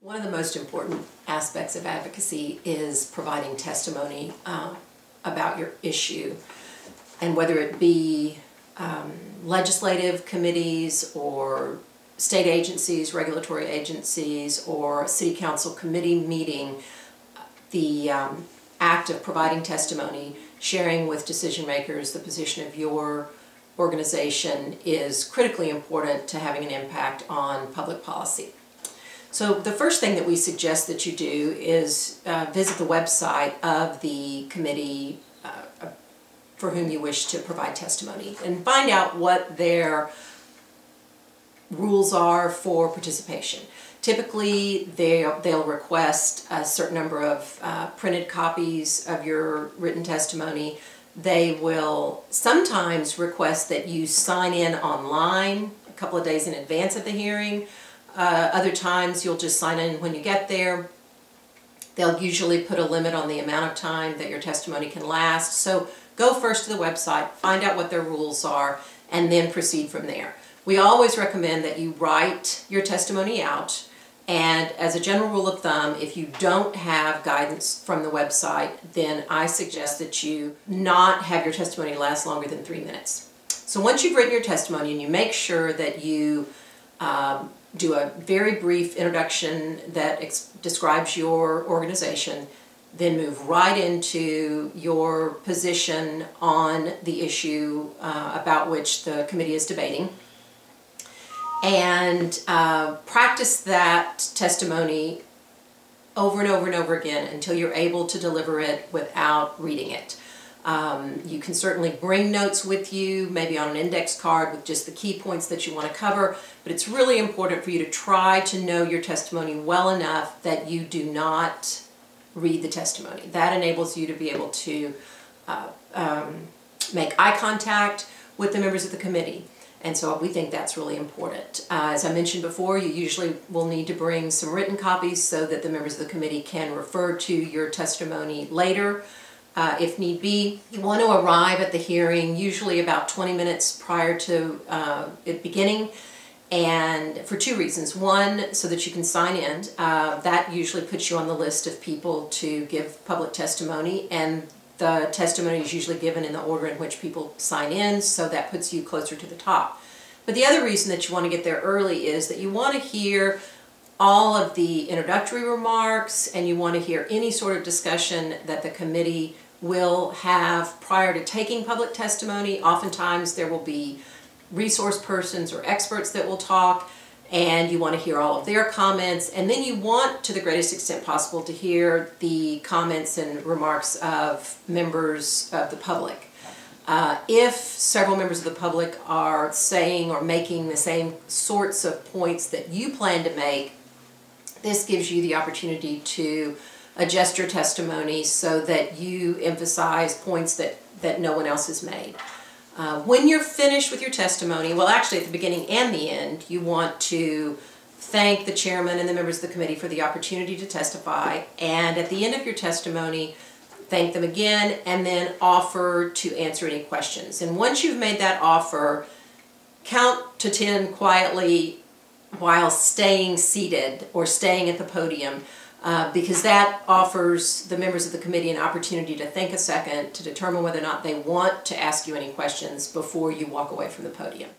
One of the most important aspects of advocacy is providing testimony about your issue, and whether it be legislative committees or state agencies, regulatory agencies, or a city council committee meeting, the act of providing testimony, sharing with decision makers the position of your organization is critically important to having an impact on public policy. So the first thing that we suggest that you do is visit the website of the committee for whom you wish to provide testimony and find out what their rules are for participation. Typically, they'll request a certain number of printed copies of your written testimony. They will sometimes request that you sign in online a couple of days in advance of the hearing. Other times you'll just sign in when you get there. They'll usually put a limit on the amount of time that your testimony can last. So go first to the website, find out what their rules are, and then proceed from there. We always recommend that you write your testimony out, and as a general rule of thumb, if you don't have guidance from the website, then I suggest that you not have your testimony last longer than 3 minutes. So once you've written your testimony and you make sure that you do a very brief introduction that describes your organization, then move right into your position on the issue about which the committee is debating, and practice that testimony over and over and over again until you're able to deliver it without reading it. You can certainly bring notes with you, maybe on an index card with just the key points that you want to cover, but it's really important for you to try to know your testimony well enough that you do not read the testimony. That enables you to be able to make eye contact with the members of the committee. And so we think that's really important. As I mentioned before, you usually will need to bring some written copies so that the members of the committee can refer to your testimony later. If need be, you want to arrive at the hearing usually about 20 minutes prior to it beginning, and for two reasons. One, so that you can sign in. That usually puts you on the list of people to give public testimony, and the testimony is usually given in the order in which people sign in, so that puts you closer to the top. But the other reason that you want to get there early is that you want to hear all of the introductory remarks, and you want to hear any sort of discussion that the committee will have prior to taking public testimony. Oftentimes there will be resource persons or experts that will talk, and you want to hear all of their comments, and then you want, to the greatest extent possible, to hear the comments and remarks of members of the public. If several members of the public are saying or making the same sorts of points that you plan to make, this gives you the opportunity to adjust your testimony so that you emphasize points that no one else has made. When you're finished with your testimony, well, actually at the beginning and the end, you want to thank the chairman and the members of the committee for the opportunity to testify, and at the end of your testimony, thank them again, and then offer to answer any questions. And once you've made that offer, count to 10 quietly while staying seated or staying at the podium, because that offers the members of the committee an opportunity to think a second to determine whether or not they want to ask you any questions before you walk away from the podium.